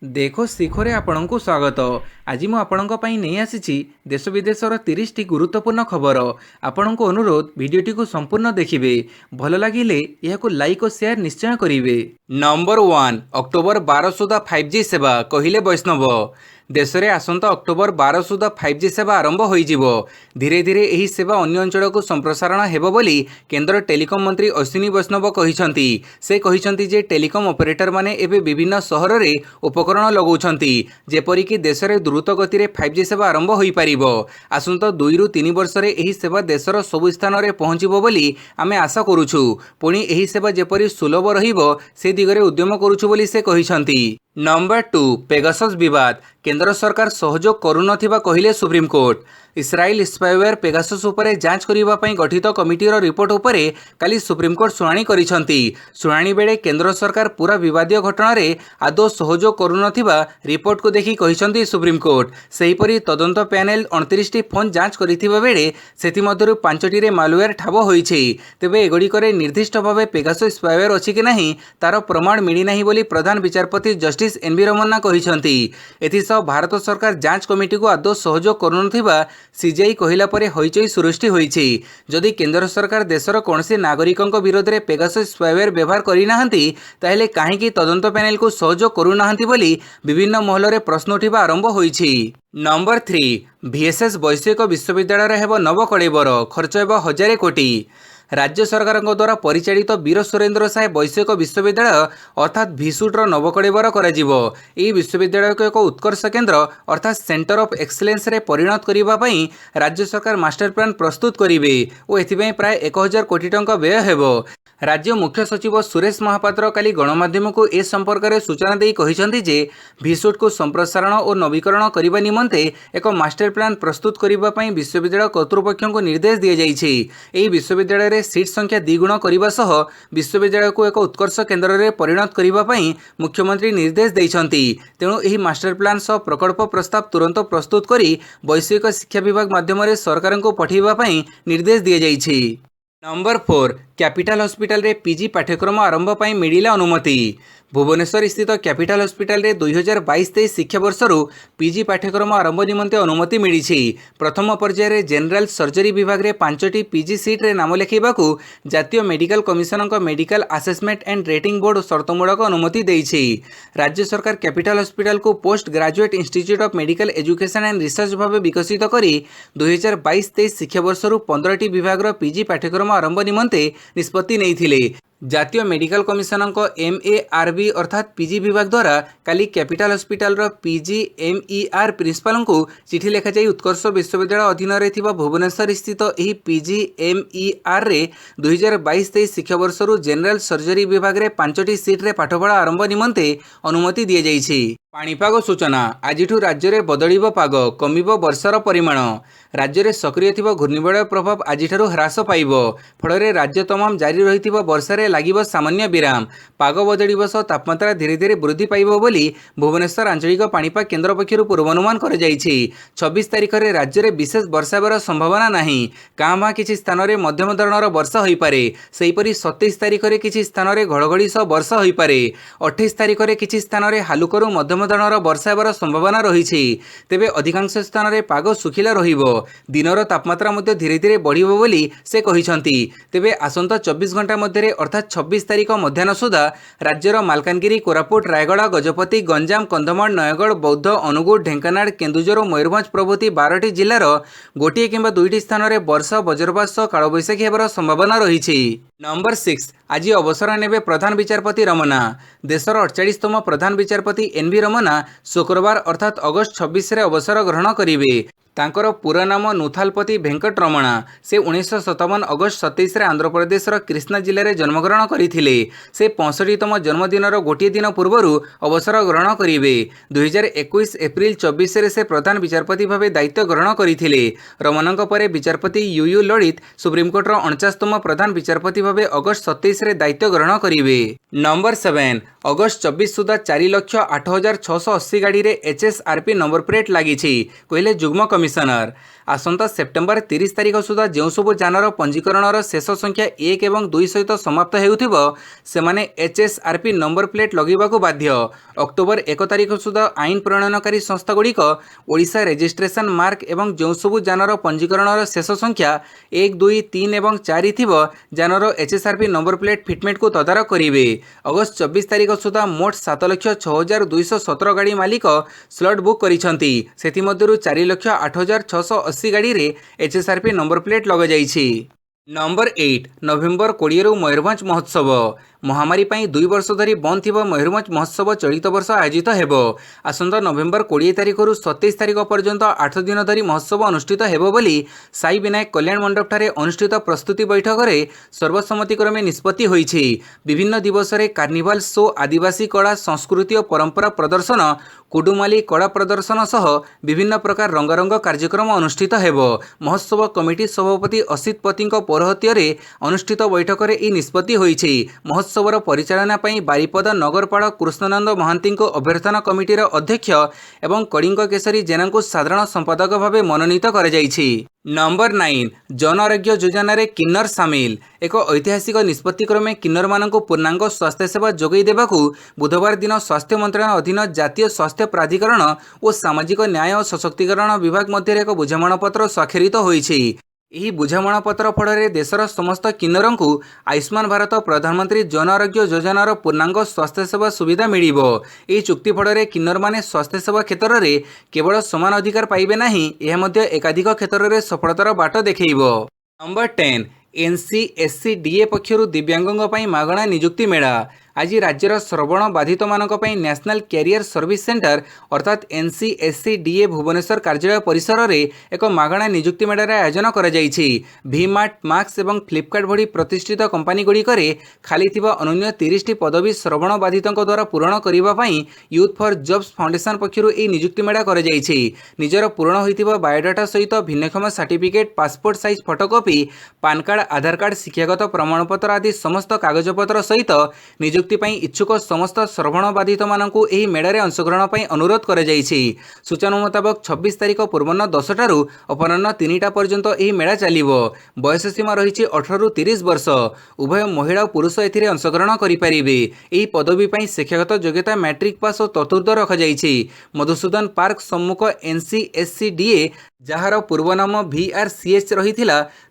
देखो शिखरे आपणଙ୍କୁ स्वागत। आज ମୁଁ ଆପଣଙ୍କ ପାଇଁ ନେଇ ଆସିଛି ଦେଶ ବିଦେଶର 30ଟି ଗୁରୁତ୍ୱପୂର୍ଣ୍ଣ ଖବର। ଆପଣଙ୍କୁ ଅନୁରୋଧ ଭିଡ଼ିଓଟିକୁ ସମ୍ପୂର୍ଣ୍ଣ ଦେଖିବେ। ଭଲ ଲାଗିଲେ ଏହାକୁ ଲାଇକ୍ ଓ ସେୟାର ନିଶ୍ଚୟ କରିବେ। ନମ୍ବର 1 ଅକ୍ଟୋବର 12 ସୁଦ୍ଧା 5G ସେବା କହିଲେ ବୈଷ୍ଣବ। ଦେଶରେ ଆସନ୍ତା ଅକ୍ଟୋବର 12 ସୁଦ୍ଧା 5G ସେବା ଆରମ୍ଭ ହୋଇଯିବ। ଧୀରେ ଧୀରେ ଏହି ସେବା ଅନ୍ୟ ଅଞ୍ଚଳକୁ ସମ୍ପ୍ରସାରଣ ହେବ ବୋଲି କେନ୍ଦ୍ର ଟେଲିକମ୍ ମନ୍ତ୍ରୀ ଅଶ୍ୱିନୀ ବୈଷ୍ଣବ କହିଛନ୍ତି। ସେ କହିଛନ୍ତି ଯେ ଟେଲିକମ୍ ଅପରେଟରମାନେ ଏବେ ବିଭିନ୍ନ ସହରରେ ଉପକରଣ ଲଗାଉଛନ୍ତି, ଯେପରିକି ଦେଶରେ ଦ୍ରୁତ ଗତିରେ 5G ସେବା ଆରମ୍ଭ ହୋଇପାରିବ। ଆସନ୍ତା 2ରୁ 3 ବର୍ଷରେ ଏହି ସେବା ଦେଶର ସବୁ ସ୍ଥାନରେ ପହଞ୍ଚିବ ବୋଲି ଆମେ ଆଶା କରୁଛୁ। ପୁଣି ଏହି ସେବା ଯେପରି ସୁଲଭ ରହିବ ସେ ଦିଗରେ ଉଦ୍ୟମ କରୁଛୁ ବୋଲି ସେ କହିଛନ୍ତି। ନମ୍ବର 2 ପେଗାସସ୍ ବିବାଦ, କେନ୍ଦ୍ର ସରକାର ସହଯୋଗ କରୁନଥିବା କହିଲେ ସୁପ୍ରିମକୋର୍ଟ। ଇସ୍ରାଏଲ ସ୍ପାଇୱେୟାର ପେଗାସସ୍ ଉପରେ ଯାଞ୍ଚ କରିବା ପାଇଁ ଗଠିତ କମିଟିର ରିପୋର୍ଟ ଉପରେ କାଲି ସୁପ୍ରିମକୋର୍ଟ ଶୁଣାଣି କରିଛନ୍ତି। ଶୁଣାଣି ବେଳେ କେନ୍ଦ୍ର ସରକାର ପୁରା ବିବାଦୀୟ ଘଟଣାରେ ଆଦୌ ସହଯୋଗ କରୁନଥିବା ରିପୋର୍ଟକୁ ଦେଖି କହିଛନ୍ତି ସୁପ୍ରିମକୋର୍ଟ। ସେହିପରି ତଦନ୍ତ ପ୍ୟାନେଲ 29ଟି ଫୋନ୍ ଯାଞ୍ଚ କରିଥିବା ବେଳେ ସେଥିମଧ୍ୟରୁ 5ଟିରେ ମାଲୱେୟାର ଠାବ ହୋଇଛି। ତେବେ ଏଗୁଡ଼ିକରେ ନିର୍ଦ୍ଦିଷ୍ଟ ଭାବେ ପେଗାସସ୍ ସ୍ପାଇୱେୟାର ଅଛି କି ନାହିଁ ତାର ପ୍ରମାଣ ମିଳିନାହିଁ ବୋଲି ପ୍ରଧାନ ବିଚାରପତି ଜଷ୍ଟିସ୍ ଏନ୍.ଭି. ରମନ୍ନା କହିଛନ୍ତି। ଏଥିସହ ଭାରତ ସରକାର ଯାଞ୍ଚ କମିଟିକୁ ଆଦୌ ସହଯୋଗ କରୁନଥିବା ସିଜିଆଇ କହିଲା ପରେ ହଇଚଇ ସୃଷ୍ଟି ହୋଇଛି। ଯଦି କେନ୍ଦ୍ର ସରକାର ଦେଶର କୌଣସି ନାଗରିକଙ୍କ ବିରୋଧରେ ପେଗାସସ୍ ସ୍ପାଇୱେୟାର ବ୍ୟବହାର କରିନାହାନ୍ତି ତାହେଲେ କାହିଁକି ତଦନ୍ତ ପ୍ୟାନେଲକୁ ସହଯୋଗ କରୁନାହାନ୍ତି ବୋଲି ବିଭିନ୍ନ ମହଲରେ ପ୍ରଶ୍ନ ଉଠିବା ଆରମ୍ଭ ହୋଇଛି। ନମ୍ବର 3 ଭିଏସ୍ଏସ୍ ବୈଷୟିକ ବିଶ୍ୱବିଦ୍ୟାଳୟରେ ହେବ ନବ କଳେବର, ଖର୍ଚ୍ଚ ହେବ 1000 କୋଟି। ରାଜ୍ୟ ସରକାରଙ୍କ ଦ୍ୱାରା ପରିଚାଳିତ ବୀର ସୁରେନ୍ଦ୍ର ସାଏ ବୈଷୟିକ ବିଶ୍ୱବିଦ୍ୟାଳୟ ଅର୍ଥାତ୍ ଭିସୁଟ୍ର ନବକଳେବର କରାଯିବ। ଏହି ବିଶ୍ୱବିଦ୍ୟାଳୟକୁ ଏକ ଉତ୍କର୍ଷ କେନ୍ଦ୍ର ଅର୍ଥାତ୍ ସେଣ୍ଟର ଅଫ୍ ଏକ୍ସେଲେନ୍ସରେ ପରିଣତ କରିବା ପାଇଁ ରାଜ୍ୟ ସରକାର ମାଷ୍ଟର ପ୍ଲାନ୍ ପ୍ରସ୍ତୁତ କରିବେ ଓ ଏଥିପାଇଁ ପ୍ରାୟ 1000 କୋଟି ଟଙ୍କା ବ୍ୟୟ ହେବ। ରାଜ୍ୟ ମୁଖ୍ୟ ସଚିବ ସୁରେଶ ମହାପାତ୍ର କାଲି ଗଣମାଧ୍ୟମକୁ ଏ ସମ୍ପର୍କରେ ସୂଚନା ଦେଇ କହିଛନ୍ତି ଯେ ଭିସୁଟ୍କୁ ସମ୍ପ୍ରସାରଣ ଓ ନବୀକରଣ କରିବା ନିମନ୍ତେ ଏକ ମାଷ୍ଟର ପ୍ଲାନ୍ ପ୍ରସ୍ତୁତ କରିବା ପାଇଁ ବିଶ୍ୱବିଦ୍ୟାଳୟ କର୍ତ୍ତୃପକ୍ଷଙ୍କୁ ନିର୍ଦ୍ଦେଶ ଦିଆଯାଇଛି। ଏହି ବିଶ୍ୱବିଦ୍ୟାଳୟରେ ସିଟ୍ ସଂଖ୍ୟା ଦ୍ୱିଗୁଣ କରିବା ସହ ବିଶ୍ୱବିଦ୍ୟାଳୟକୁ ଏକ ଉତ୍କର୍ଷ କେନ୍ଦ୍ରରେ ପରିଣତ କରିବା ପାଇଁ ମୁଖ୍ୟମନ୍ତ୍ରୀ ନିର୍ଦ୍ଦେଶ ଦେଇଛନ୍ତି। ତେଣୁ ଏହି ମାଷ୍ଟର ପ୍ଲାନ୍ ସହ ପ୍ରକଳ୍ପ ପ୍ରସ୍ତାବ ତୁରନ୍ତ ପ୍ରସ୍ତୁତ କରି ବୈଷୟିକ ଶିକ୍ଷା ବିଭାଗ ମାଧ୍ୟମରେ ସରକାରଙ୍କୁ ପଠାଇବା ପାଇଁ ନିର୍ଦ୍ଦେଶ ଦିଆଯାଇଛି। ନମ୍ବର 4 କ୍ୟାପିଟାଲ ହସ୍ପିଟାଲରେ ପିଜି ପାଠ୍ୟକ୍ରମ ଆରମ୍ଭ ପାଇଁ ମିଳିଲା ଅନୁମତି। ଭୁବନେଶ୍ୱର ସ୍ଥିତ କ୍ୟାପିଟାଲ ହସ୍ପିଟାଲରେ 2022-23 ଶିକ୍ଷାବର୍ଷରୁ ପିଜି ପାଠ୍ୟକ୍ରମ ଆରମ୍ଭ ନିମନ୍ତେ ଅନୁମତି ମିଳିଛି। ପ୍ରଥମ ପର୍ଯ୍ୟାୟରେ ଜେନେରାଲ ସର୍ଜରୀ ବିଭାଗରେ 5ଟି ପିଜି ସିଟ୍ରେ ନାମ ଲେଖାଇବାକୁ ଜାତୀୟ ମେଡିକାଲ କମିଶନଙ୍କ medical assessment and rating board ସର୍ତ୍ତମୂଳକ ଅନୁମତି ଦେଇଛି। ରାଜ୍ୟ ସରକାର କ୍ୟାପିଟାଲ ହସ୍ପିଟାଲକୁ post graduate institute of medical education and research ଭାବେ ବିକଶିତ କରି 2022-23 ଶିକ୍ଷାବର୍ଷରୁ 15ଟି ବିଭାଗର ପିଜି ପାଠ୍ୟକ୍ରମ ଆରମ୍ଭ ନିମନ୍ତେ ନିଷ୍ପତ୍ତି ନେଇଥିଲେ। ଜାତୀୟ ମେଡିକାଲ କମିଶନଙ୍କ MARB ଅର୍ଥାତ୍ ପିଜି ବିଭାଗ ଦ୍ୱାରା କାଲି କ୍ୟାପିଟାଲ ହସ୍ପିଟାଲର PGMER ପ୍ରିନ୍ସିପାଲଙ୍କୁ ଚିଠି ଲେଖାଯାଇ ଉତ୍କର୍ଷ ବିଶ୍ୱବିଦ୍ୟାଳୟ ଅଧୀନରେ ଥିବା ଭୁବନେଶ୍ୱର ସ୍ଥିତ ଏହି PGMERରେ 2022-23 ଶିକ୍ଷାବର୍ଷରୁ ଜେନେରାଲ ସର୍ଜରୀ ବିଭାଗରେ 5ଟି ସିଟ୍ରେ ପାଠପଢ଼ା ଆରମ୍ଭ ନିମନ୍ତେ ଅନୁମତି ଦିଆଯାଇଛି। ପାଣିପାଗ ସୂଚନା, ଆଜିଠୁ ରାଜ୍ୟରେ ବଦଳିବ ପାଗ, କମିବ ବର୍ଷାର ପରିମାଣ। ରାଜ୍ୟରେ ସକ୍ରିୟ ଥିବା ଘୂର୍ଣ୍ଣିବଳୟ ପ୍ରଭାବ ଆଜିଠାରୁ ହ୍ରାସ ପାଇବ। ଫଳରେ ରାଜ୍ୟ ତମାମ ଜାରି ରହିଥିବା ବର୍ଷାରେ ଲାଗିବ ସାମାନ୍ୟ ବିରାମ। ପାଗ ବଦଳିବା ସହ ତାପମାତ୍ରା ଧୀରେ ଧୀରେ ବୃଦ୍ଧି ପାଇବ ବୋଲି ଭୁବନେଶ୍ୱର ଆଞ୍ଚଳିକ ପାଣିପାଗ କେନ୍ଦ୍ର ପକ୍ଷରୁ ପୂର୍ବାନୁମାନ କରାଯାଇଛି। 26 ତାରିଖରେ ରାଜ୍ୟରେ ବିଶେଷ ବର୍ଷା ହେବାର ସମ୍ଭାବନା ନାହିଁ। କାଁ ଭାଁ କିଛି ସ୍ଥାନରେ ମଧ୍ୟମ ଧରଣର ବର୍ଷା ହୋଇପାରେ। ସେହିପରି 27 ତାରିଖରେ କିଛି ସ୍ଥାନରେ ଘଡ଼ଘଡ଼ି ସହ ବର୍ଷା ହୋଇପାରେ। 28 ତାରିଖରେ କିଛି ସ୍ଥାନରେ ହାଲୁକରୁ ମଧ୍ୟମ ଧରଣର ବର୍ଷା ହେବାର ସମ୍ଭାବନା ରହିଛି। ତେବେ ଅଧିକାଂଶ ସ୍ଥାନରେ ପାଗ ଶୁଖିଲା ରହିବ। ଦିନର ତାପମାତ୍ରା ମଧ୍ୟ ଧୀରେ ଧୀରେ ବଢ଼ିବ ବୋଲି ସେ କହିଛନ୍ତି। ତେବେ ଆସନ୍ତା 24 ଘଣ୍ଟା ମଧ୍ୟରେ ଅର୍ଥାତ୍ 26 ତାରିଖ ମଧ୍ୟାହ୍ନ ସୁଦ୍ଧା ରାଜ୍ୟର ମାଲକାନଗିରି, କୋରାପୁଟ, ରାୟଗଡ଼ା, ଗଜପତି, ଗଞ୍ଜାମ, କନ୍ଧମାଳ, ନୟାଗଡ଼, ବୌଦ୍ଧ, ଅନୁଗୁଳ, ଢେଙ୍କାନାଳ, କେନ୍ଦୁଝର ଓ ମୟୂରଭଞ୍ଜ ପ୍ରଭୃତି 12ଟି ଜିଲ୍ଲାର ଗୋଟିଏ କିମ୍ବା 2ଟି ସ୍ଥାନରେ ବର୍ଷା ବଜ୍ରପାତ ସହ କାଳବୈଶାଖୀ ହେବାର ସମ୍ଭାବନା ରହିଛି। ନମ୍ବର 6 ଆଜି ଅବସର ନେବେ ପ୍ରଧାନ ବିଚାରପତି ରମନା। ଦେଶର 48ତମ ପ୍ରଧାନ ବିଚାରପତି ଏନ୍.ଭି. ରମନା ଶୁକ୍ରବାର ଅର୍ଥାତ୍ ଅଗଷ୍ଟ 26ରେ ଅବସର ଗ୍ରହଣ କରିବେ। ତାଙ୍କର ପୂରା ନାମ ନୁଥାଲପତି ଭେଙ୍କଟ ରମଣା। ସେ 1957 ଅଗଷ୍ଟ 27ରେ ଆନ୍ଧ୍ରପ୍ରଦେଶର କ୍ରିଷ୍ଣା ଜିଲ୍ଲାରେ ଜନ୍ମଗ୍ରହଣ କରିଥିଲେ। ସେ 65ତମ ଜନ୍ମଦିନର ଗୋଟିଏ ଦିନ ପୂର୍ବରୁ ଅବସର ଗ୍ରହଣ କରିବେ। 2021 ଏପ୍ରିଲ 24ରେ ସେ ପ୍ରଧାନ ବିଚାରପତି ଭାବେ ଦାୟିତ୍ୱ ଗ୍ରହଣ କରିଥିଲେ। ରମନାଙ୍କ ପରେ ବିଚାରପତି ୟୁ ଲଳିତ ସୁପ୍ରିମକୋର୍ଟର 49ତମ ପ୍ରଧାନ ବିଚାରପତି ଭାବେ ଅଗଷ୍ଟ 27ରେ ଦାୟିତ୍ୱ ଗ୍ରହଣ କରିବେ। ନମ୍ବର 7 ଅଗଷ୍ଟ 24 ସୁଦ୍ଧା 4,08,680 ଗାଡ଼ିରେ HSRP ନମ୍ବର ପ୍ଲେଟ୍ ଲାଗିଛି କହିଲେ ଯୁଗ୍ମ କମିଶନର। कमिशनर। आसंता सेप्टेम्बर 30 तारिख सुधा जो सब यानर पंजीकरणर शेष संख्या 1 और 2 सहित समाप्त हेउथिबो सेमाने HSRP नंबर प्लेट लगेबाकू बाध्य। अक्टोबर 1 तारिख सुधा आईन प्रणयनकारी संस्था गुड़िक ओडिशा रेजिस्ट्रेशन मार्क एवं जो सब यानर पंजीकरणर शेष संख्या 1, 2, 3 और 4 थिबो यानर HSRP नंबर प्लेट फिटमेंट को तदारख करेंगे। अगस्त 24 तारिख सुधा मोट 7,06,217 गाड़ी मालिक स्लॉट बुक करिसेंती। सेथिमध्यरु 4,08,680 गाड़ी रे HSRP नंबर प्लेट लग जाइछि। नंबर 8 नवेम्बर 20 रु मयूरभंज महोत्सव। महामारी पाई 2 वर्ष धरी बंद थिबा मयूरभंज महोत्सव चलित वर्ष आयोजित हेबो। आसंता नवेम्बर 20 तारिख रु 27 तारिख पर्यंत 8 दिन धरी महोत्सव अनुष्ठित हेबो बोली साई विनायक कल्याण मंडप ठारे अनुष्ठित प्रस्तुति बैठक रे सर्वसम्मतिक्रमे निष्पत्ति होईछि। विभिन्न दिवस रे कार्निवाल शो, आदिवासी कला, संस्कृति और परंपरा प्रदर्शन, कुडुमाली कला प्रदर्शन सह विभिन्न प्रकार रंगारंग कार्यक्रम अनुष्ठित हेबो। महोत्सव कमिटी सभापति असित पतिଙ୍କ पौरोहित्यरे अनुष्ठित बैठक रे ई निष्पत्ति होईछि। महोत्सवर परिचालना पई बारिपदा नगरपाल कृष्णानंद महांती को अभ्यर्थना कमिटीर अध्यक्ष एवं कलिंग केसरी जेना को साधारण संपादक भाव मनोनीत कर जाइछि। नंबर 9 जन आरोग्य योजना रे किन्नर सामिल। एक ऐतिहासिक निष्पत्ति क्रमे किन्नर मानक पूर्णांग स्वास्थ्य सेवा जोगाई देबाकू बुधवार दिन स्वास्थ्य मंत्रालय अधीन जातीय स्वास्थ्य प्राधिकरण और सामाजिक न्याय और सशक्तिकरण विभाग मध्य एक बुझामणापत्र स्वाक्षरित होईछि। यही बुझामणापत्र फल देशर समस्त किन्नरंकु आयुष्मान भारत प्रधानमंत्री जन आरोग्य योजनार पूर्णांग स्वास्थ्य सेवा सुविधा मिलिबो। यह चुक्ति फल किन्नर माने स्वास्थ्य सेवा क्षेत्र में केवल समान अधिकार पाइबे नहीं, यह मध्य एकाधिक क्षेत्र में सफलतार बाट देखैबो। नंबर 10 NCSCDA पक्षरु दिव्यांगों ପାଇଁ मागणा नियुक्ति मेला। आज राज्यर श्रवण बाधित मानक ପାଇଁ नेशनल कैरियर सर्विस सेंटर अर्थात NCSCDA भुवनेश्वर कार्यालय परिसर रे एक मागणा नियुक्ति मेलार आयोजन कर V-Mart, मार्क्स एवं फ्लिपकार्ट भली प्रतिष्ठित कंपनी गुड़िक खाली थिबा अन्य 30 टी पदवी श्रवण बाधितों द्वारा पूरण करने यूथ फॉर जॉब्स फाउंडेशन पक्षरु ए नियुक्ति मेला कर निजर पूरण होइतिबा बायोडाटा सहित भिन्नक्षम certificate, passport size photocopy, PAN card, Aadhaar card, शिक्षागत प्रमाणपत्र आदि समस्त कागजपत्र सहित नियुक्ति पई इच्छुक समस्त श्रवण बाधित मानकु एही मेड़ारे अंशग्रहण पई अनुरोध कर जाइछि। सूचना मुताबक 26 तारिख पूर्वाह्न 10 टारू अपराह्न 3 टा पर्यंत एही मेड़ा चलिबो। बयस सीमा रहिछि 18 रु 30 वर्ष। उभय महिला और पुरुष एथिरे अंशग्रहण करि परिबे। एही पदवी पई शिक्षागत योग्यता मैट्रिक पास और चतुर्थ रखा जाइछि। मधुसूदन पार्क सम्मुख NCSCDA जहार पूर्व नाम VRCH रही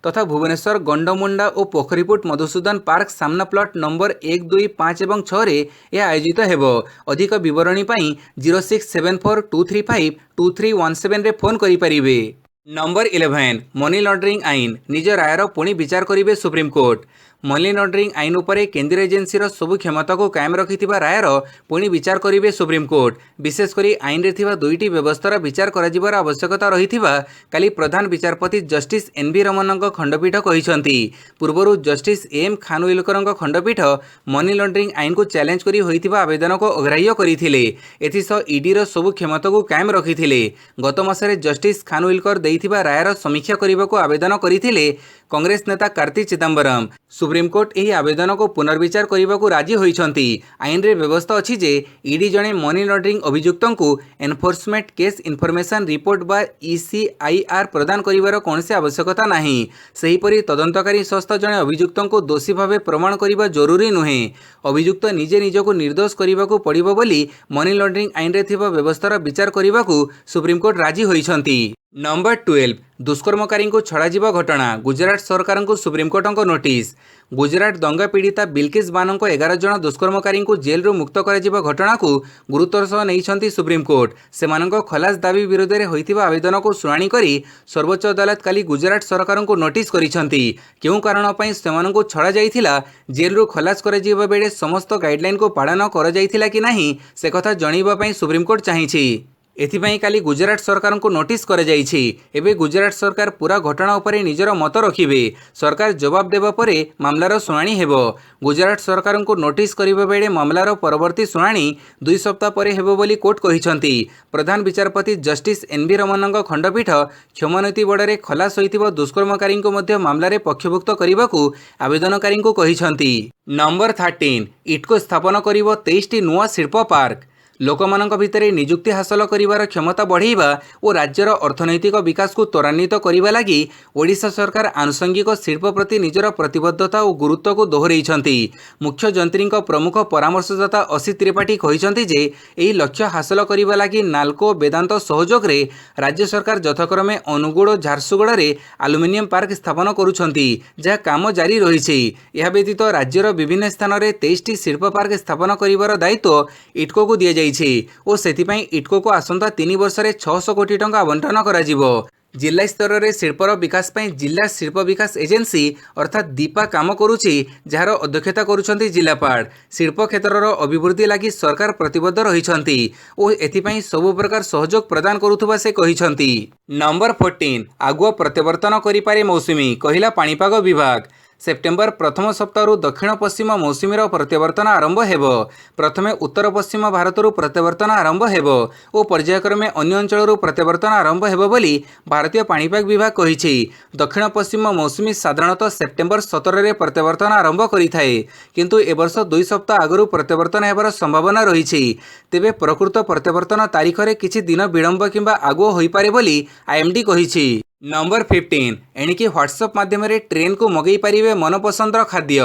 तथा भुवनेश्वर गंडमुंडा और पोखरीपुट मधुसूदन पार्क सामना प्लॉट नंबर 1, 2, 5 और 6 रे यह आयोजित हेबो। अधिक विवरणी पाई 067423523117 रे फोन करि परिबे। नंबर 11 मनी लॉन्ड्रिंग आईन निज रायर पुणी विचार करिवे सुप्रीम कोर्ट। मनी लॉन्ड्रिंग आईन उपरे केंद्रीय एजेंसीर सबु क्षमता को कायम रखिथिबा रायर पुणी विचार करिवे सुप्रीम कोर्ट। विशेषकर आईन रे थिबा दुईटी व्यवस्थार विचार कराजिबार आवश्यकता रहिथिबा काली प्रधान विचारपति जस्टिस NV रमनक खंडपीठ कहिसंती। पूर्वरु जस्टिस AM खानविलकरक खंडपीठ मनी लॉन्ड्रिंग आईन को चैलेंज करी होइथिबा आवेदन को अग्राह्य करिथिले। एथिसह ईडी रो सबु क्षमता को कायम रखिथिले। गत मासरे जस्टिस खानविलकर देइथिबा रायर समीक्षा करिबाको आवेदन करिथिले कांग्रेस नेता कार्ति चिदंबरम। सुप्रीम कोर्ट यही आवेदन को पुनर्विचार करने को राजी होइछंती। आईन रे व्यवस्था अछि जे ईडी जणे मनी लॉन्ड्रिंग अभियुक्तों को एनफोर्समेंट केस इनफॉरमेशन रिपोर्ट बा ECIR प्रदान करिवार कोनसे आवश्यकता नाही। सेहीपरि तदंतकारी संस्था जणे अभियुक्तों को दोषी भावे प्रमाण करिबा जरूरी नुहे। अभियुक्त निजे निजको निर्दोष करिबाको पड़िबो बोली मनी लॉन्ड्रिंग आईन रे थिबा व्यवस्थार विचार करिबाको सुप्रीम कोर्ट राजी होइछंती। नंबर 12 दुष्कर्मकारी को छड़ाजिबा घटना गुजरात सरकार को सुप्रीमकोर्ट नोटिस। गुजरात दंगा पीड़िता बिल्किस बानो 11 जन दुष्कर्मकारी को जेल रू मुक्त करा घटना को गुरुत्वर सह नहीं सुप्रीमकोर्ट। से खलास दाबी विरोध में होइतिबा आवेदन को शुणाणी करी सर्वोच्च अदालत काली गुजरात सरकार को नोटिस करिसंती। क्यों कारण पई सेमानंको छड़ा जाइथिला, जेल रू खलास करा बेले समस्त गाइडलाइन को पालन करा जाइथिला कि नहीं से कथा जणैबा पई सुप्रीमकोर्ट चाहिछि। एथिपाई काली गुजरात सरकार को नोटिस कर जाइछि। एबे गुजरात सरकार पूरा घटना उपरे निजर मत रखिबे। सरकार जवाब देबा परे मामलार शुणाणी हेबो। गुजरात सरकार को नोटिस करिबा बेले मामलार परवर्ती शुणाणी 2 सप्ताह परे हेबो बोली कोर्ट कहिसंती। प्रधान विचारपति जस्टिस NV रमनक खंडपीठ क्षमानति बड़े खलास होइतिबा दुष्कर्मकारी को मध्य मामलारे पक्षभुक्त करिबाकू आवेदनकारी को कहिसंती। नंबर 13 इटको स्थापन करिबो 23 टी नुआ शिल्प पार्क। ଲୋକମାନଙ୍କ ଭିତରେ ନିଯୁକ୍ତି ହାସଲ କରିବାର କ୍ଷମତା ବଢ଼ାଇବା ଓ ରାଜ୍ୟର ଅର୍ଥନୈତିକ ବିକାଶକୁ ତ୍ୱରାନ୍ୱିତ କରିବା ଲାଗି ଓଡ଼ିଶା ସରକାର ଆନୁଷଙ୍ଗିକ ଶିଳ୍ପ ପ୍ରତି ନିଜର ପ୍ରତିବଦ୍ଧତା ଓ ଗୁରୁତ୍ୱକୁ ଦୋହରାଇଛନ୍ତି। ମୁଖ୍ୟ ଯନ୍ତ୍ରୀଙ୍କ ପ୍ରମୁଖ ପରାମର୍ଶଦାତା ଅସିତ ତ୍ରିପାଠୀ କହିଛନ୍ତି ଯେ ଏହି ଲକ୍ଷ୍ୟ ହାସଲ କରିବା ଲାଗି ନାଲ୍କୋ ଓ ବେଦାନ୍ତ ସହଯୋଗରେ ରାଜ୍ୟ ସରକାର ଯଥାକ୍ରମେ ଅନୁଗୁଳ ଓ ଝାରସୁଗୁଡ଼ାରେ ଆଲୁମିନିୟମ ପାର୍କ ସ୍ଥାପନ କରୁଛନ୍ତି, ଯାହା କାମ ଜାରି ରହିଛି। ଏହା ବ୍ୟତୀତ ରାଜ୍ୟର ବିଭିନ୍ନ ସ୍ଥାନରେ 23ଟି ଶିଳ୍ପ ପାର୍କ ସ୍ଥାପନ କରିବାର ଦାୟିତ୍ୱ ଇଟ୍କୋକୁ ଦିଆଯାଇଛି ଓ ସେଥିପାଇଁ ଇଟ୍କୋକୁ ଆସନ୍ତା 3 ବର୍ଷରେ 600 କୋଟି ଟଙ୍କା ଆବଣ୍ଟନ କରାଯିବ। जिला स्तर में शिल्पर विकास पर जिला शिल्प विकास एजेन्सी अर्थात दीपा काम करुच्ची, जार अध्यक्षता करुछंती जिलापाल। शिल्प क्षेत्रर अभिवृद्धि लगी सरकार प्रतिबद्ध रहिछंती ओ एथिपाई सबु प्रकार सहयोग प्रदान करुथुबा से कहिछंती। नंबर 14 आगुआ प्रत्यावर्तन करिपारे मौसुमी, कहिला पाणीपाग विभाग। सेप्टेम्बर प्रथम सप्ताह दक्षिण पश्चिम मौसुमीर प्रत्यावर्तन आरंभ हेब। प्रथमे उत्तर पश्चिम भारतर प्रत्यावर्तन आरंभ हेब ओ पर्यायक्रमे अन्य अंचल प्रत्यावर्तन आरंभ हेब बोली भारतीय पाणीपाग विभाग कहिछि। दक्षिण पश्चिम मौसुमी साधारणतः सेप्टेम्बर 17 रे प्रत्यावर्तन आरंभ करिथाए, किंतु ए वर्ष 2 सप्ताह आगु प्रत्यावर्तन हेबार संभावना रहिछि। तेबे प्रकृत प्रत्यावर्तन तारीख रे किछि दिन विलंब किंबा आगुआ होई पारे बोली आईएमडी कहिछि। नंबर 15 एणिकी व्हाट्सएप माध्यम ट्रेन को मगई पारे मनपसंदर खाद्य।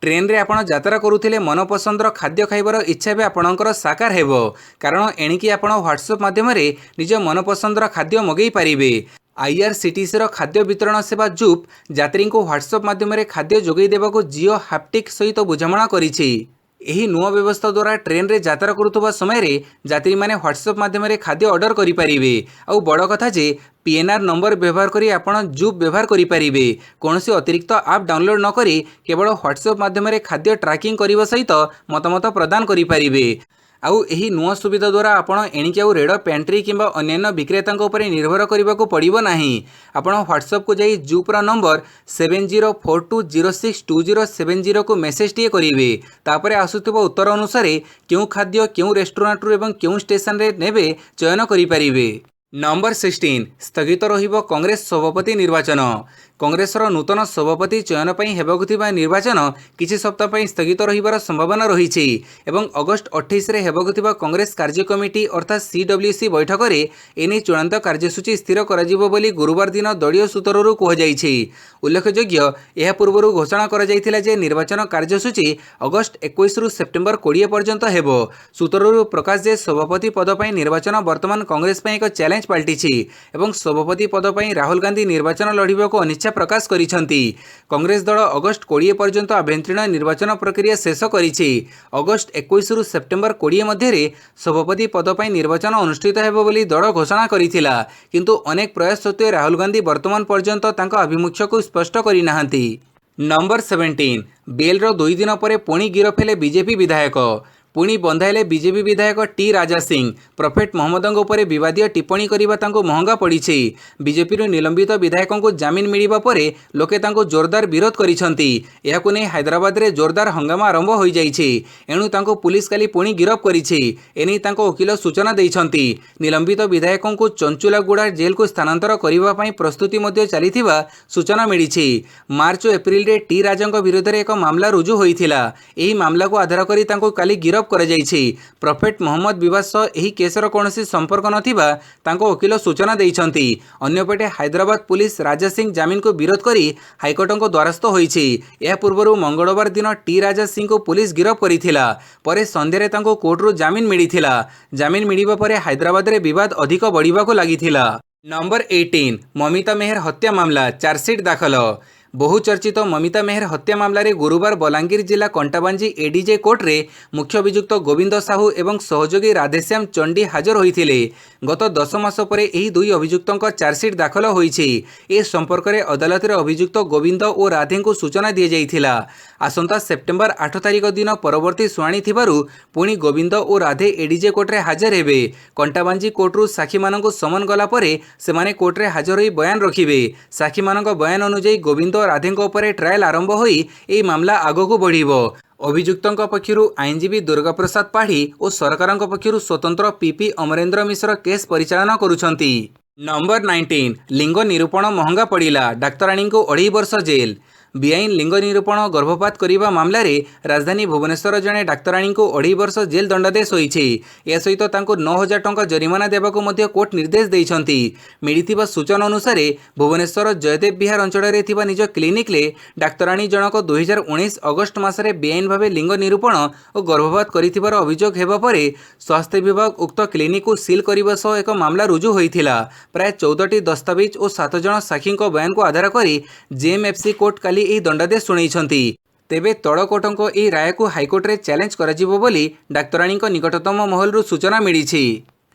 ट्रेन रे आपण यात्रा करुथिले मनपसंदर खाद्य खाइबार इच्छा भी आपणकर साकार हेब, कारण एणिकी आपण व्हाट्सएप माध्यम निज मनपसंदर खाद्य मगई पारिबे। आईआरसीटीसी खाद्य वितरण सेवा जूप यात्री को व्हाट्सएप माध्यम खाद्य जोगई देवाको जियो हाप्टिक सहित बुझामणा करिछि। एही नुआ व्यवस्था द्वारा ट्रेन रे यात्रा करुवा समय यात्री माने व्हाट्सएप माध्यम खाद्य ऑर्डर करि परिबे। आउ बड़ कथा जे पीएनआर नंबर व्यवहार करी आपण जूप व्यवहार करि परिबे। कोनोसी अतिरिक्त ऐप डाउनलोड न करी केवल व्हाट्सएप माध्यम खाद्य ट्रैकिंग करने सहित मतामत प्रदान करि परिबे। आउ एही नुआ सुविधा द्वारा आपण एणिकी आउ रेड पेंट्री किंबा अन्य विक्रेता निर्भर करने को पड़ो नहीं। आपण व्हाट्सएप को जाई जूपर नंबर 7042062070 को मेसेज टे करेंगे। तापर आसुथिबा उत्तर अनुसार क्यों खाद्य क्यों रेस्टोरेंट एवं क्यों स्टेशन रे नेबे चयन करें। नंबर 16 स्थगित रहिबो कांग्रेस सभापति निर्वाचन। कांग्रेसर नूतन सभापति चयन पर हेबाकु थिबा निर्वाचन किछि सप्ताह पर स्थगित रहिबार संभावना रहिछि एवं अगस्ट 28 रे हेबाकु थिबा कांग्रेस कार्य कमिटी अर्थात सीडब्ल्यूसी बैठक रे एने चूड़ांत कार्यसूची स्थिर कराजिबो बोली गुरुवार दिन दलीय सूत्ररू कुहाଯାଇଛି। उल्लेखयोग्य यह पूर्व घोषणा करा जायथिला जे निर्वाचन कार्यसूची अगस्ट 21 रु सेप्टेम्बर 20 पर्यंत हेबो। सूत्ररू प्रकाश जे सभापति पद पर निर्वाचन वर्तमान कांग्रेस पर एक चैलेंज पलटिछि एवं सभापति पद पर राहुल गांधी निर्वाचन लड़िबाको अनिच्छा प्रकाश करिसेंती। कांग्रेस दल अगस्ट 20 पर्यंत आभ्यंतरीण निर्वाचन प्रक्रिया शेष करिछि। अगस्ट 21 रु सेप्टेम्बर 20 मध्य सभापति पद पर निर्वाचन अनुष्ठित हेबो बोली दल घोषणा करिथिला, किंतु अनेक प्रयास सत्वे राहुल गांधी वर्तमान पर्यंत तांको अभिमुख्य को स्पष्ट करि नाहंती। नंबर 17 बेल रो 2 दिन पर पुणी गिरफ हेले बीजेपी विधायक। पुणी बंधाइले बीजेपी विधायक टी राजा सिंह। प्रफेट मोहम्मदों उपर विवादीय टिप्पणी करने तांको महंगा पड़ी। बीजेपी निलंबित विधायकों को जामिन मिलिबा परे लोके तांको जोरदार विरोध करिसेंती। एहाकु नै हैदराबाद रे जोरदार हंगामा आरंभ हो जाइछि। एणु तांको पुलिस काली पुणी गिरफ करिछि। एनी तांको वकील सूचना दैछंती। निलंबित विधायकों को चंचुलागुड़ा जेल को स्थानांतर करने पई प्रस्तुति मध्य चलीथिबा सूचना मिलिछि। मार्च और एप्रिल रे टी राजांको विरोध रे एक मामला रुजु होइथिला। एही मामला को आधार करी तांको काली गिरफ करा जाइछि। प्रफेट मोहम्मद विवाद सह एही केसर कौनसी संपर्क नथिबा तांको वकील सूचना दैछंती। अन्यपटे हैदराबाद पुलिस राजा सिंह जामिन को विरोध करी हाईकोर्टों द्वारस्थ होइछि। या पूर्व मंगलवार दिन टी राजा सिंह को पुलिस गिरफ करिथिला। परे संध्यारे तांको कोर्टरू जामिन मिलिथिला। जामिन मिलिबा परे हैदराबाद रे विवाद अधिक बढ़िबाको लागिथिला। नंबर 18 ममिता मेहर हत्या मामला चार्जसीट दाखल। बहुचर्चित ममिता मेहर हत्या मामला रे गुरुवार बलांगीर जिला कंटाबांजी एडीजे कोर्ट रे मुख्य अभियुक्त गोविंद साहू एवं सहयोगी राधेश्याम चंडी हाजर होइथिले। गत 10 मास परे एही दुई अभियुक्तक चार्जसीट दाखल होइछि। ए संपर्क रे अदालत रे अभियुक्त गोविंद और राधे को सूचना दिए जाइथिला। आसंता सेप्टेम्बर 8 तारिख दिन परवर्ती शुणाणी थिबारु पुणी गोविंद और राधे एडीजे कोर्ट रे हाजर हेबे। कंटाबांजी कोर्टरू साक्षी मानकु समन गला परे सेमाने कोर्ट रे हाजर होई बयान रखिबे। साक्षी मानक बयान अनुसार गोविंद राधे उपर ट्रायल आरंभ होई ए मामला आगको बढ़िबो। अभियुक्तों पक्षरु आईनजीवी दुर्गा प्रसाद पाढ़ी और सरकार पक्षरु स्वतंत्र पीपी अमरेंद्र मिश्र केस परिचालन करुछंती। नंबर 19 लिंग निरूपण महंगा पड़िला डाक्तराणी को 2.5 वर्ष जेल। बेआईन लिंग निरूपण और गर्भपात करने मामलें राजधानी भुवनेश्वर जड़े डाक्तराणी को 2.5 वर्ष जेल दंडादेश होती। यह सहित 9,000 टंका जरिमाना देवाक कोर्ट निर्देश देइछंती। मिलिथिबा सूचना अनुसार भुवनेश्वर जयदेव विहार अंचल में निज क्लिनिक ले डाक्तराणी जनक 2019 अगस्ट मासरे बेआईन भाव लिंग निरूपण और गर्भपात कर अभियोग हेबा परे स्वास्थ्य विभाग उक्त क्लिनिक को सील करने सह एक मामला रुजु होइथिला। प्राय 14टी दस्तावेज और 7 जन साक्षी बयान को आधार कर जेएमएफसी कोर्ट काली यह दंडादेश शुणाइछंती। तेबे तड़ कोर्टक यह राय को हाइकोर्ट रे चैलेंज करा बोली डाक्तराणी निकटतम महलरू सूचना मिली।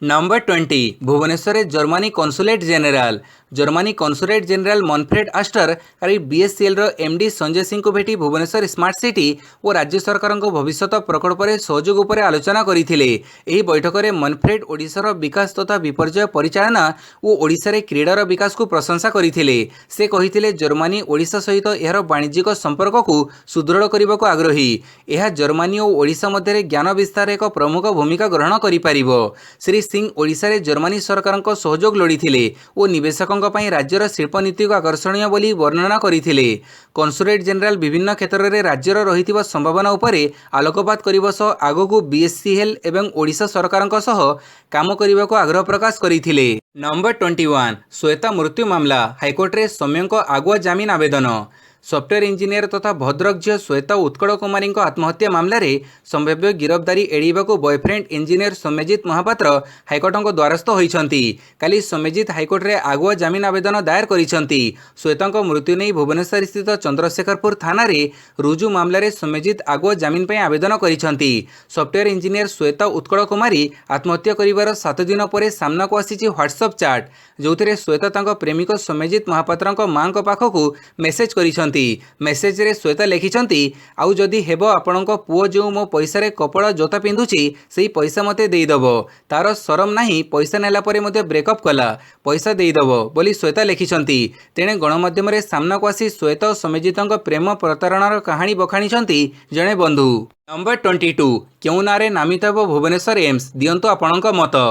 Number 20 Bhubaneswar Germany consulate general Germany consulate general Manfred Auster काली बीएससीएल एमडी संजय सिंह को भेटी भुवनेश्वर स्मार्ट सिटी और राज्य सरकार भविष्य प्रकल्प में सहयोग उपर आलोचना करथिले। एही बैठक में मनफ्रेड ओडिशार विकास तथा विपर्यय परिचालना और ओडिशारे क्रीडार विकास को प्रशंसा करथिले। से कहिथिले जर्मनी ओडिशा सहित यार वाणिज्यिक संपर्क को सुदृढ़ करने को आग्रही। यह जर्मनी और ओडिशा मध्य ज्ञान विस्तार एक प्रमुख भूमिका ग्रहण करिपारिबो। श्री सिंह ओडिशा रे जर्मनी सरकार सहयोग लोड़ीथिले और निवेशकों राज्यर शिल्प नीति को आकर्षणीय बोली वर्णना करथिले। कन्सुलेट जेनेल विभिन्न क्षेत्र में राज्यर रहिथिबा संभावना उपरे आलोकपात करिबो सह आगकू बीएससीएल एवं ओडिशा सरकार सह काम करने को आग्रह प्रकाश करथिले। नंबर 21 श्वेता मृत्यु मामला हाइकोर्ट रे सौम्यक आगुआ जमीन आवेदन। सॉफ्टवेयर इंजीनियर तथा भद्रक झील श्वेता उत्कल कुमारी आत्महत्या मामलें संभाव्य गिरफ्तारी एड़ाइबा boyfriend engineer Soumyajit Mahapatra high court द्वारस्थ होती। काली सौम्यजित हाइकोर्ट रे आगुआ जमीन आवेदन दायर करिसेंती। श्वेता मृत्यु नहीं भुवनेश्वर स्थित चंद्रशेखरपुर थाना रे रुजु मामलें सौम्यजित आगुआ जमीन पर आवेदन करिसेंती। सॉफ्टवेयर इंजीनियर श्वेता उत्कल कुमारी आत्महत्या करिवार 7 दिन पर सामना को आसी व्हाट्सएप चाट जो श्वेता प्रेमिक सौम्यजित महापात्र माँ पाखक मेसेज कर मेसेज रे श्वेता लिखिछंती आउ जदि हेबो आपणक पुओ जो मो पैसा रे कपड़ा जोता पिंधुची सेही पैसा मते देइदबो तार शरम नाही पैसा नेला परे मते ब्रेकअप कला पैसा देइदबो बोली श्वेता लिखिछंती। तेणे गणमाध्यम रे सामना को आसी श्वेता और सौम्यजितक प्रेम प्रतारणार कहानी बखाणीछंती जणे बंधु। नंबर 22 केउ नारे नामित हेबो भुवनेश्वर एम्स दियंतु आपणक मत।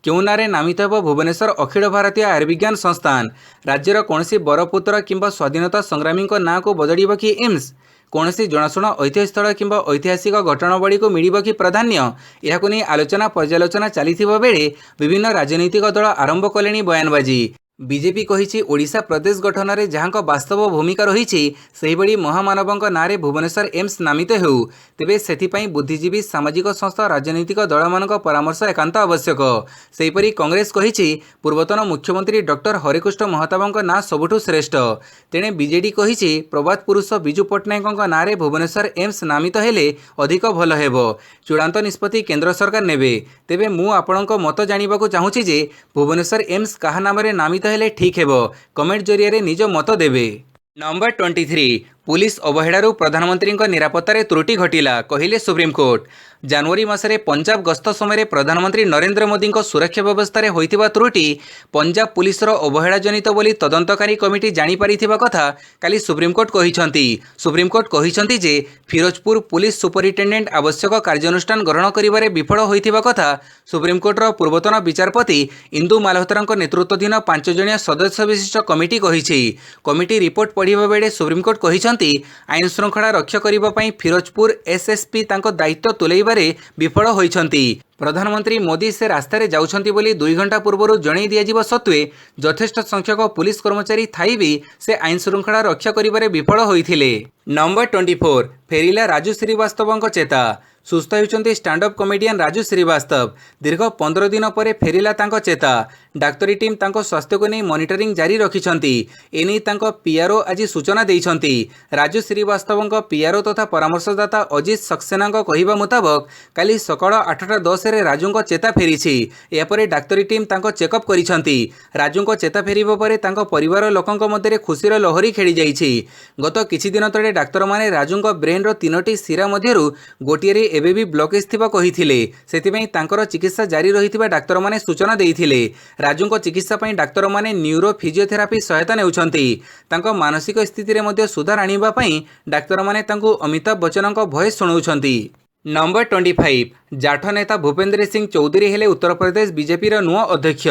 केउ नारे नामित हेब भुवनेश्वर अखिल भारतीय आयुर्विज्ञान संस्थान। राज्यर कौनसी बरपुत्र किंबा स्वाधीनता संग्रामी ना को बदल कि एम्स कौनसी जनाशुना ऐतिह्य स्थल किंबा ऐतिहासिक घटनावली को मिल कि प्राधान्य यह नहीं आलोचना पर्यालोचना चली बेले विभिन्न राजनैतिक दल आरंभ कले बयानबाजी। बीजेपी कही ओडिशा प्रदेश गठन में जहाँ वास्तव भूमिका रही महामानवों नारे भुवनेश्वर एम्स नामित हो तेबे सेथिपाई बुद्धिजीवी सामाजिक संस्था राजनैतिक दल मान परामर्श एकांत आवश्यक। सेहीपरि कांग्रेस कही पूर्वतन मुख्यमंत्री डॉक्टर हरिकृष्ण महताबों ना सबुठु श्रेष्ठ। तेणे बीजेडी कही प्रबाद पुरुष बिजू पट्टनायक नारे भुवनेश्वर एम्स नामित हेले अधिक भल हेबो। चूड़ांत निष्पत्ति केंद्र सरकार नेबे। तेबे मु आपणक मत जानिबाकु चाहूछि जे भुवनेश्वर एम्स काहा नामरे नामित हेले ठीक हेबो कमेंट जरिए निज मत देवे। नंबर 23 पुलिस अवहेड़ारू प्रधानमंत्री निरापत्तार त्रुटि घटिला कहिले सुप्रीमकोर्ट। जनवरी मासरे पंजाब गस्त समय प्रधानमंत्री नरेंद्र मोदी सुरक्षा व्यवस्था रे होइतिबा त्रुटि पंजाब पुलिसर अवहेड़ा जनित बोली तदंतकारी कमिटी जानिपारी कथा काली सुप्रीमकोर्ट कहिसंती। सुप्रीमकोर्ट कहिसंती जे फिरोजपुर पुलिस सुपरिटेडेंट आवश्यक कार्यानुष्ठान ग्रहण करिबारे विफल होइतिबा कथा सुप्रीमकोर्टर पूर्वतन विचारपति इंदु मालहोत्राଙ୍କ नेतृत्वाधीन 5 जणिया सदस्य विशिष्ट कमिटी कहिछि। कमिटी रिपोर्ट पढ़िबा बेले सुप्रीमकोर्ट कहिसंती आईन श्रृंखला रक्षा करिबा फिरोजपुर एसएसपी तांको दायित्व तुलैबारे विफल होइछंती। प्रधानमंत्री मोदी से रास्तार जाउछंती बोली 2 घंटा पूर्व जणै दियाजिबा सत्वे यथेष्ट संख्यक पुलिस कर्मचारी थाई भी से आईन श्रृंखला रक्षा करिबारे विफल होइथिले। नंबर 24 फेरिला राजू श्रीवास्तवଙ୍କ चेता। सुस्थ होती स्टैंडअप कमेडियन राजू श्रीवास्तव दीर्घ 15 दिन पर फेरिला तांको चेता। डाक्तरी टीम तांको स्वास्थ्य को नहीं मॉनिटरिंग जारी रखिछंती। एनी तांको पीआरओ आज सूचना देइछंती। राजू श्रीवास्तवଙ୍କ पीआरओ तथा परामर्शदाता अजित सक्सेना कहवा मुताबक काली सकाळ 8:10 रे राजूଙ୍କ चेता फेरिछि। यापर डाक्तरी टीम तांको चेकअप करिछंती। राजूଙ୍କ चेता फेरिबा परे तांको परिवार लोकंक मध्य खुशीर लहरी खेली जाइछि। गत किछि दिन तळे डाक्तर माने राजूଙ୍କ ब्रेन रो 3टी सिरा मध्यरु गोटिए एबे भी ब्लॉकेज थिबा कहिथिले। सेतिपई तांकर चिकित्सा जारी रहिथिबा डाक्तर माने सूचना देइथिले। राजूଙ୍କ चिकित्सा पई डाक्तर माने न्यूरो फिजियोथेरापी सहायता नेउछंती। तांको मानसिक स्थिति रे मध्य सुधार आनिबा पई डाक्तर माने तांको अमिताभ बच्चनଙ୍କ भॉइस सुनाउछंती। नंबर 25 जाठ नेता भूपेंद्र सिंह चौधरी हेले उत्तर प्रदेश बीजेपी नुआ अध्यक्ष।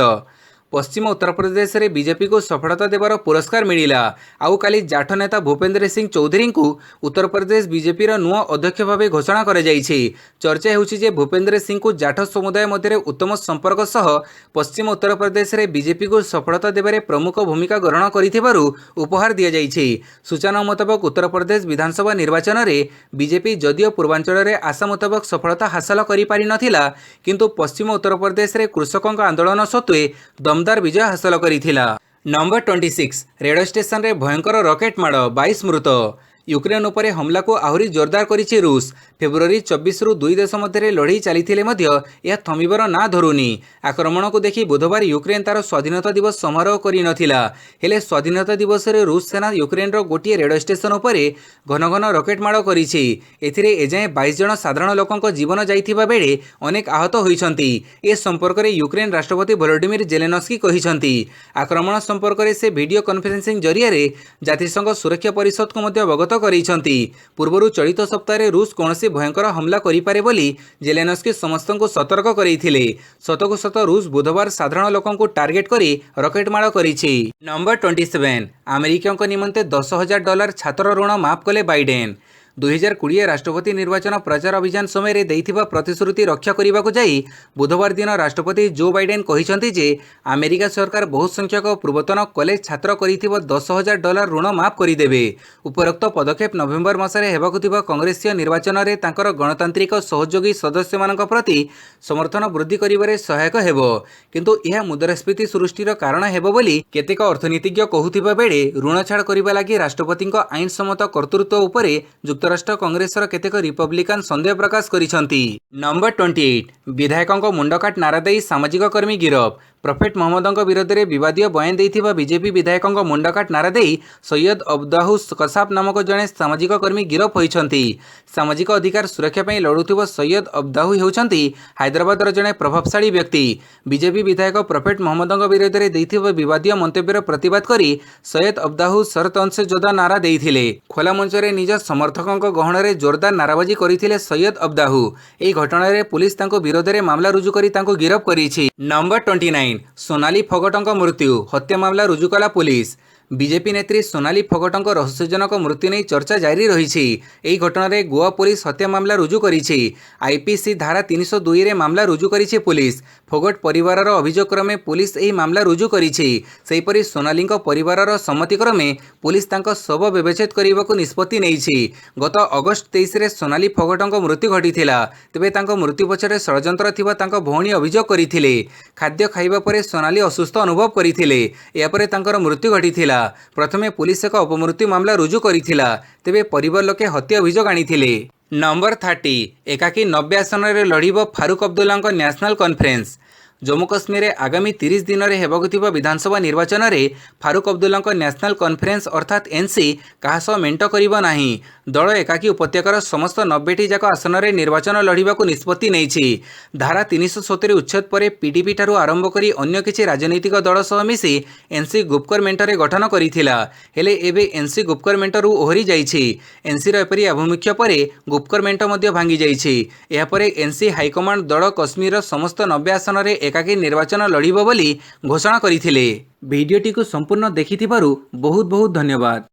पश्चिम उत्तर प्रदेश में बीजेपी को सफलता देवार पुरस्कार मिला। आउ काली जाठ नेता भूपेंद्र सिंह चौधरी को उत्तर प्रदेश बीजेपी नुआ अध्यक्ष भाव घोषणा कर चर्चा होउछि भूपेंद्र सिंह को जाठ समुदाय मध्य उत्तम संपर्क सह पश्चिम उत्तर प्रदेश में बीजेपी को सफलता देवारे प्रमुख भूमिका ग्रहण कर उपहार दि जाइछि। सूचना मुताबक उत्तर प्रदेश विधानसभा निर्वाचन में बीजेपी जदियो पूर्वांचल में आशा मुताबक सफलता हासिल कर पारि नथिला, किंतु पश्चिम उत्तर प्रदेश में कृषकों आंदोलन सत्वे दमदार विजय हासिल करिथिला। नंबर 26 रेडियो स्टेशन रे भयंकर रॉकेट माड़ 22 मृत। यूक्रेन उपरे हमला को आहुरी जोरदार करिछि रूस। फेब्रुआरी 24 रु दुई देश मध्य लड़ई चली यह थमिबर ना धरुनी। आक्रमण को देखि बुधवार यूक्रेन तार स्वाधीनता दिवस समारोह करि नथिला, हेले स्वाधीनता दिवस रे रूस सेना यूक्रेन रो गोटे रेडियो स्टेशन उपरे घन घन रॉकेट माड़ करिछि। एथिरे एजाए 22 जन साधारण लोकंक जीवन जाइथिबा बेले अनेक आहत होइछन्ति। ए संपर्क रे यूक्रेन राष्ट्रपति वोलोडिमिर जेलेनस्की कहिछन्ति। आक्रमण संपर्क रे से वीडियो कॉन्फ्रेंसिंग जरिया रे जातिसंघ सुरक्षा परिषद को मध्य अवगत करिछन्ति। पूर्वरु चलित सप्ताह रूस कौनसी भयंकर हमला करिपारे बोली जेलेनस्की समस्त को सतर्क करैथिले। शतकु शत रूस बुधवार साधारण लोकों को टार्गेट करी रॉकेट माड़ करिछि। नंबर 27 अमेरिका निमंते $10,000 छात्र ऋण माफ कले बाइडेन। 2020 राष्ट्रपति निर्वाचन प्रचार अभियान समय देइथिबा प्रतिश्रुति रक्षा करने को जाई बुधवार दिन राष्ट्रपति जो बाइडेन कहिसंति जे अमेरिका सरकार बहुत संख्यक पूर्वतन कॉलेज छात्र करिथिबा $10,000 ऋण माफ करिदेबे। उपरोक्त पदक्षेप नवेम्बर मासरे हेबाकु थिबा कांग्रेसीय निर्वाचन में तांकर गणतांत्रिक सहयोगी सदस्य मानक प्रति समर्थन वृद्धि करिबारे सहायक हेबो, किंतु यह मुद्रास्फीति सृष्टिर कारण हेबो बोली केतेक अर्थनीतिज्ञ कहूथिबा बेले ऋण छाड़ करिबा लागि राष्ट्रपतिक आईन सम्मत कर्तृत्व उपरे युक्तराष्ट्र कांग्रेसर केतेक रिपब्लिकान संदेह प्रकाश करिसंति। नंबर 28 विधायकों मुंडकाट नारा देई सामाजिक कर्मी गिरफ। प्रफेट मोहम्मदों विरोध में विवादीय बयान देइथिबा बीजेपी विधायकों मुंडकाट नारा देई सैयद अब्दाहु कसाब नामक जड़े सामाजिक कर्मी गिरफ होइछन्ति। सामाजिक अधिकार सुरक्षा ପାଇଁ लड़ुथिबा सैयद अब्दाहु हेउछन्ति हैदराबादर जड़े प्रभावशाली व्यक्ति। बीजेपी विधायक प्रफेट मोहम्मदों विरोध में देइथिबा विवादीय मंतव्यर प्रतिवाद करी सैयद अब्दाहु शरत अंश जोदा नारा देइथिले। खोला मंच रे निज समर्थकों गहण में जोरदार नाराबाजी करथिले सैयद अब्दाहु। एही घटना रे पुलिस तांको विरोध में मामला रुजु करी तांको गिरफ करिछि। नंबर 29 सोनाली फगटों मृत्यु हत्या मामला रुजु कला पुलिस। बीजेपी नेत्री सोनाली फगटों रहस्यजनक मृत्यु नहीं चर्चा जारी रही। यही घटना रे गोवा पुलिस हत्या मामला रुजु करिछि। आईपीसी धारा 302 रे मामला रुजु करिछि पुलिस। फगट परिवारर अभियोग क्रमे पुलिस यही मामला रुजु करिछि। सेहिपरि सोनालीक परिवारर सम्मति क्रमे पुलिस तांको शव व्यवच्छेद करबाकू निष्पत्ति नेइछि। गत अगस्त 23 रे सोनाली फगटों मृत्यु घटिथिला। तेबे तांको मृत्यु पछरे षड्यंत्र थिबा तांको भौणी अभियोग करिथिले। खाद्य खाइबा परे सोनाली असुस्थ अनुभव करिथिले। या परे तांकर मृत्यु घटिथिला। प्रथमे पुलिस एक अपमृत्यु मामला रुजु करिथिला, तेबे परिवार लोके हत्या अभियोग आनिथिले। नंबर 30 एकाकी 90 आसन रे लड़िबो फारूक अब्दुल्लाଙ୍କ नेशनल कॉन्फ्रेंस। जम्मू कश्मीर में आगामी 30 दिन में हेबाकुथिबा विधानसभा निर्वाचन में फारूक अब्दुल्लाଙ୍କ नेशनल कॉन्फ्रेंस अर्थात एनसी काहा सह मेंट करिबो नाही। दल एकाकी उपत्यकार समस्त 90टी जाक आसन में निर्वाचन लड़िबाकू निष्पत्ति नेइछि। धारा 370 उच्छेद पर पीडीपी ठारू आरंभ करी अन्य किछि राजनीतिक दल सह मिसी एनसी गुपकर मेंटरे गठन करिथिला, हेले एबे एनसी गुपकर मेंटरू ओहरी जाइछि। एनसी रो एपरि आभिमुख्य परे गुपकर मेंट मध्ये भांगी जाइछि। एहा परे एनसी हाईकमांड दल कश्मीर समस्त 90 आसन में एकाकी निर्वाचन लड़िबो बोली घोषणा करिथिले। भिडियोटी को संपूर्ण देखिथिबारु बहुत बहुत धन्यवाद।